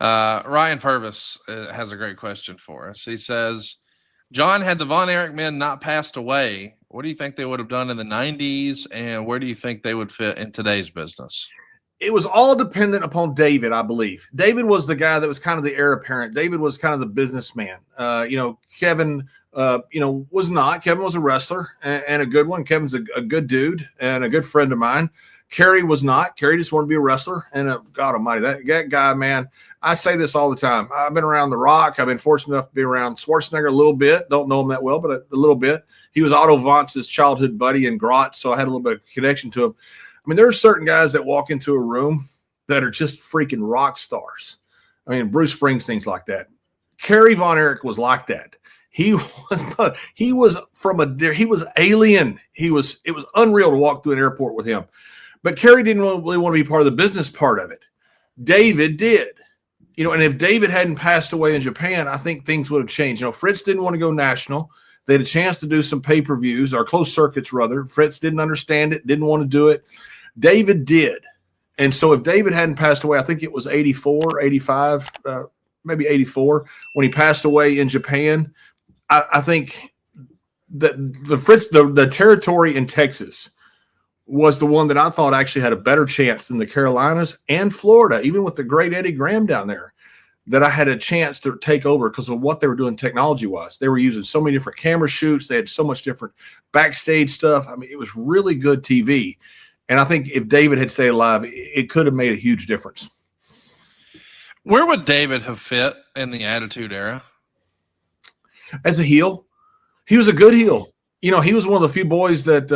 Ryan Purvis has a great question for us. He says, John, had the Von Erich men not passed away, what do you think they would have done in the 90s, and where do you think they would fit in today's business? It was all dependent upon David, I believe. David was the guy that was kind of the heir apparent. David was kind of the businessman. Kevin, was not. Kevin was a wrestler and a good one. Kevin's a good dude and a good friend of mine. Carrie was not. Carrie just wanted to be a wrestler. And God almighty, that guy, man, I say this all the time. I've been around The Rock. I've been fortunate enough to be around Schwarzenegger a little bit. Don't know him that well, but a little bit. He was Otto Vance's childhood buddy in Graz, so I had a little bit of connection to him. I mean, there are certain guys that walk into a room that are just freaking rock stars. I mean, Bruce Springsteen's like that. Carrie Von Erich was like that. He was alien. It was unreal to walk through an airport with him. But Carrie didn't really want to be part of the business part of it. David did. And if David hadn't passed away in Japan, I think things would have changed. Fritz didn't want to go national. They had a chance to do some pay-per-views, or closed circuits, rather. Fritz didn't understand it, didn't want to do it. David did. And so if David hadn't passed away, I think it was 84, 85, maybe 84, when he passed away in Japan, I think that the territory in Texas was the one that I thought actually had a better chance than the Carolinas and Florida, even with the great Eddie Graham down there, that I had a chance to take over because of what they were doing technology-wise. They were using so many different camera shoots. They had so much different backstage stuff. I mean, it was really good TV. And I think if David had stayed alive, it could have made a huge difference. Where would David have fit in the Attitude Era? As a heel. He was a good heel. He was one of the few boys that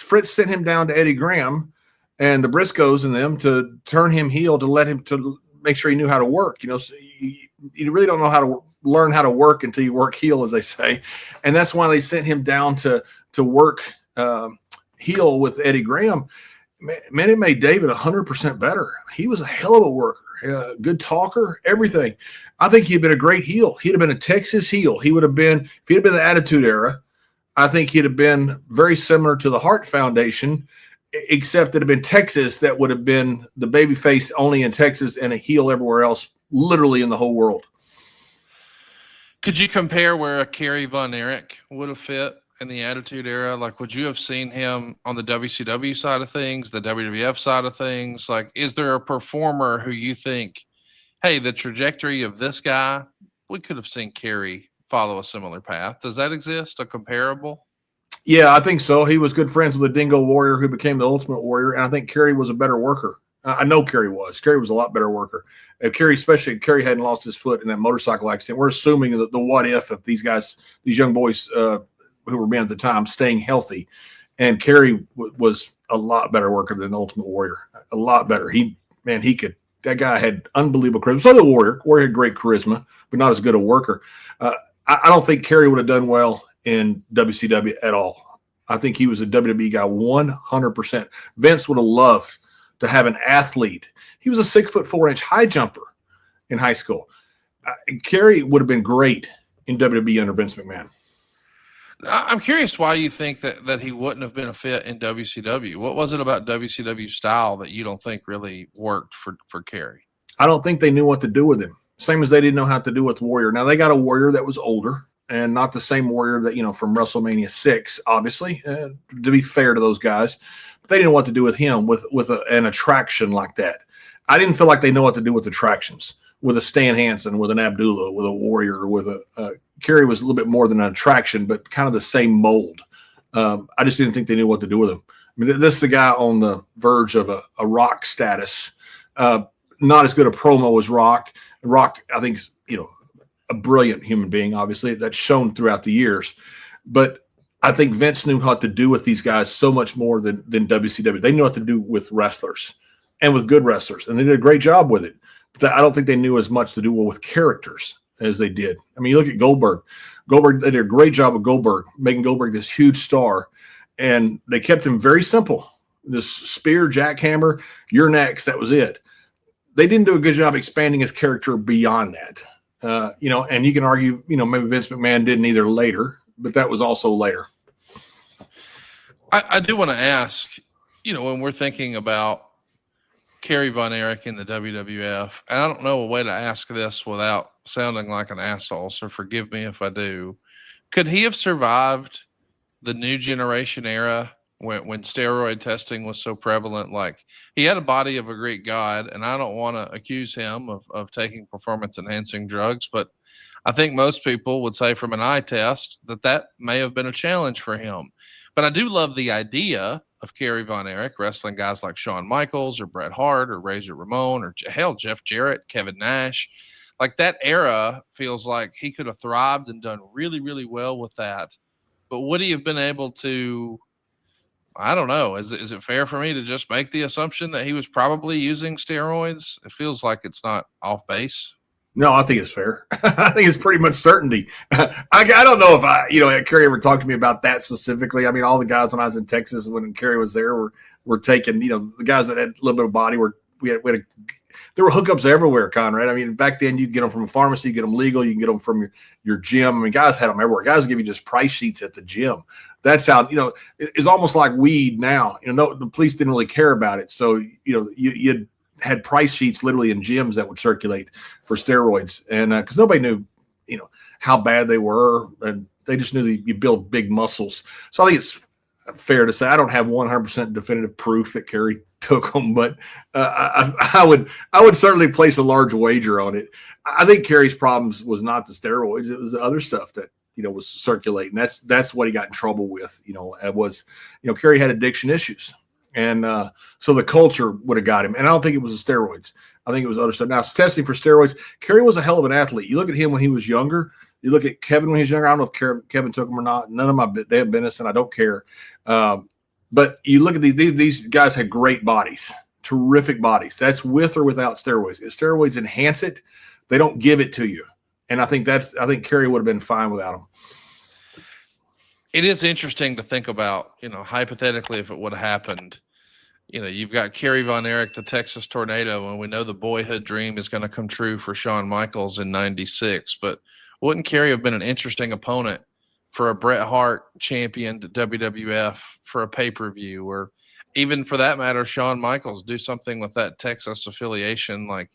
Fritz sent him down to Eddie Graham and the Briscoes and them to turn him heel, to make sure he knew how to work. So you really don't know how to learn how to work until you work heel, as they say. And that's why they sent him down to work heel with Eddie Graham. Man, it made David 100% better. He was a hell of a worker, good talker, everything. I think he'd been a great heel. He'd have been a Texas heel. He would have been, if he'd have been the Attitude Era, I think he'd have been very similar to the Hart Foundation, except it had been Texas that would have been the babyface only in Texas and a heel everywhere else, literally in the whole world. Could you compare where a Carrie Von Erich would have fit in the Attitude Era? Like, would you have seen him on the WCW side of things, the WWF side of things? Like, is there a performer who you think, hey, the trajectory of this guy, we could have seen Carrie follow a similar path? Does that exist, a comparable? Yeah, I think so. He was good friends with the Dingo Warrior who became the Ultimate Warrior, and I think Carrie was a better worker. I know Carrie was. Carrie was a lot better worker. If Carrie hadn't lost his foot in that motorcycle accident, we're assuming the what if of these guys, these young boys who were men at the time, staying healthy. And Carrie was a lot better worker than Ultimate Warrior. A lot better. That guy had unbelievable charisma. So the Warrior had great charisma, but not as good a worker. I don't think Carrie would have done well in WCW at all. I think he was a WWE guy 100%. Vince would have loved to have an athlete. He was a 6'4" high jumper in high school. Carrie would have been great in WWE under Vince McMahon. I'm curious why you think that he wouldn't have been a fit in WCW. What was it about WCW style that you don't think really worked for Carrie? I don't think they knew what to do with him. Same as they didn't know how to do with Warrior. Now, they got a Warrior that was older and not the same Warrior that, from WrestleMania 6, obviously, to be fair to those guys. But they didn't know what to do with him with an attraction like that. I didn't feel like they know what to do with attractions, with a Stan Hansen, with an Abdullah, with a Warrior, with a Carrie was a little bit more than an attraction, but kind of the same mold. I just didn't think they knew what to do with him. I mean, this is the guy on the verge of a Rock status. Not as good a promo as Rock. Rock, I think, is, a brilliant human being, obviously. That's shown throughout the years. But I think Vince knew what to do with these guys so much more than WCW. They knew what to do with wrestlers and with good wrestlers, and they did a great job with it. But I don't think they knew as much to do with characters as they did. I mean, you look at Goldberg. They did a great job of Goldberg, making Goldberg this huge star, and they kept him very simple. This spear, jackhammer, you're next. That was it. They didn't do a good job expanding his character beyond that. And you can argue, maybe Vince McMahon didn't either later, but that was also later. I do want to ask, when we're thinking about Kerry Von Erich in the WWF, and I don't know a way to ask this without sounding like an asshole, so forgive me if I do. Could he have survived the new generation era when steroid testing was so prevalent? Like, he had a body of a Greek god, and I don't want to accuse him of taking performance enhancing drugs, but I think most people would say from an eye test that may have been a challenge for him. But I do love the idea of Kerry Von Erich wrestling guys like Shawn Michaels or Bret Hart or Razor Ramon or hell, Jeff Jarrett, Kevin Nash. Like, that era feels like he could have thrived and done really, really well with that. But would he have been able to? I don't know. Is it fair for me to just make the assumption that he was probably using steroids? It feels like it's not off base. No, I think it's fair. I think it's pretty much certainty. I don't know if Carrie ever talked to me about that specifically. I mean, all the guys when I was in Texas, when Carrie was there, were taking, the guys that had a little bit of body there were hookups everywhere, Conrad. I mean, back then you'd get them from a pharmacy, you get them legal, you can get them from your gym. I mean, guys had them everywhere. Guys give you just price sheets at the gym. That's how, it's almost like weed now. The police didn't really care about it. So, you'd had price sheets literally in gyms that would circulate for steroids. And because nobody knew, how bad they were. And they just knew that you build big muscles. So I think it's fair to say I don't have 100% definitive proof that Carrie took them, but I would certainly place a large wager on it. I think Carrie's problems was not the steroids; it was the other stuff that was circulating. That's what he got in trouble with. It was Carrie had addiction issues, and so the culture would have got him. And I don't think it was the steroids. I think it was other stuff. Now, testing for steroids, Carrie was a hell of an athlete. You look at him when he was younger. You look at Kevin when he was younger. I don't know if Kevin took him or not. None of my damn business, and I don't care. But you look at these guys had great bodies, terrific bodies. That's with or without steroids. If steroids enhance it, they don't give it to you. And I think Carrie would have been fine without them. It is interesting to think about, hypothetically, if it would have happened. You've got Kerry Von Erich, the Texas Tornado, and we know the boyhood dream is going to come true for Shawn Michaels in '96. But wouldn't Kerry have been an interesting opponent for a Bret Hart championed WWF for a pay-per-view, or even for that matter, Shawn Michaels do something with that Texas affiliation? Like,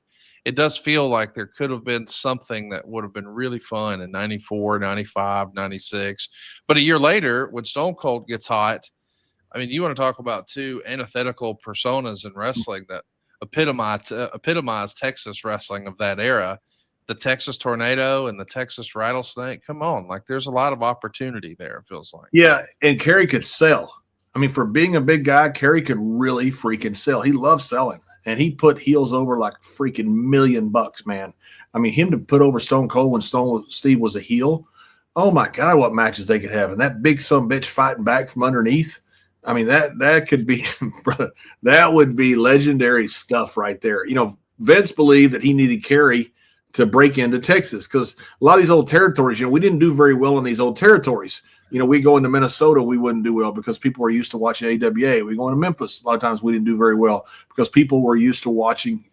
it does feel like there could have been something that would have been really fun in '94, '95, '96. But a year later, when Stone Cold gets hot, I mean, you want to talk about two antithetical personas in wrestling that epitomize Texas wrestling of that era. The Texas Tornado and the Texas Rattlesnake. Come on. Like, there's a lot of opportunity there, it feels like. Yeah. And Carrie could sell. I mean, for being a big guy, Carrie could really freaking sell. He loved selling, and he put heels over like freaking $1 million, man. I mean, him to put over Stone Cold when Steve was a heel. Oh my God, what matches they could have. And that big son bitch fighting back from underneath. I mean, that could be, brother, that would be legendary stuff right there. Vince believed that he needed Carrie to break into Texas, because a lot of these old territories, we didn't do very well in these old territories. We go into Minnesota, we wouldn't do well because people were used to watching AWA. We go into Memphis, a lot of times we didn't do very well because people were used to watching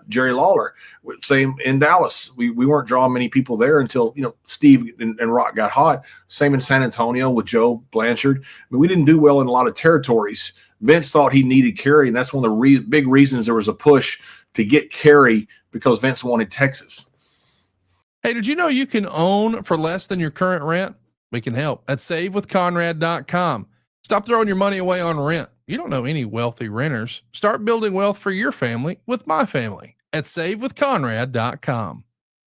Jerry Lawler. Same in Dallas. We weren't drawing many people there until, Steve and Rock got hot. Same in San Antonio with Joe Blanchard. I mean, we didn't do well in a lot of territories. Vince thought he needed Carrie, and that's one of the big reasons there was a push to get Carrie, because Vince wanted Texas. Hey, did you know you can own for less than your current rent? We can help at savewithconrad.com. Stop throwing your money away on rent. You don't know any wealthy renters. Start building wealth for your family with my family at savewithconrad.com.